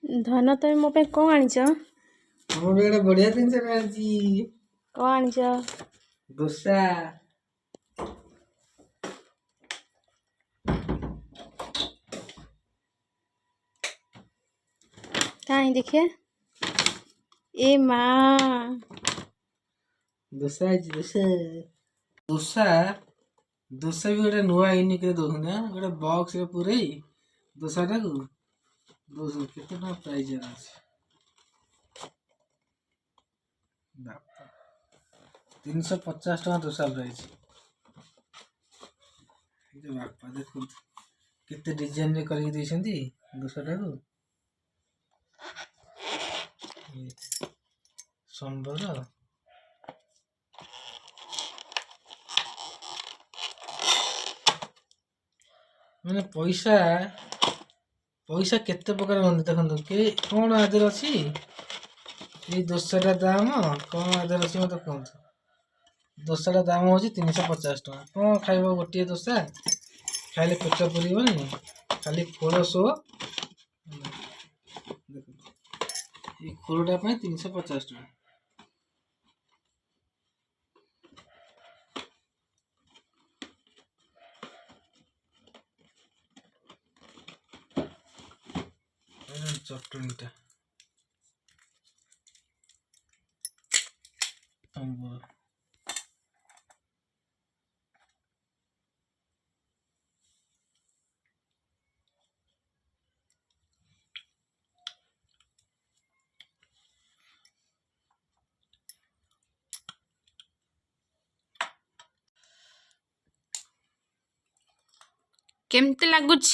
धन तुम मो कौन आनिच हम गोटे बढ़िया जिनस आनी कौन आनिच दोसा कहीं देखिए ए माँ दोसा दोसा दोसा दोसा भी गोटे नुआ यूनिक दौन गोटे बॉक्स पूरे दोसाटा को केते प्राइज अच्छे 350 टका दोसा प्राइज बापा देखो केते डिजाइन करके दोसाटा को संबर मैंने पैसा पैसा केते प्रकार देखो के कौन आदर अच्छी ये दोसाटा दाम कौन आदर अच्छी मत कहतु दोसाटा दाम हूँ 350 टका कौन खाइब गोटे दोसा खाइले पेट पुरनी खाली खोल शो ये खोलटा 350 टका चटनीटा केमती लगुच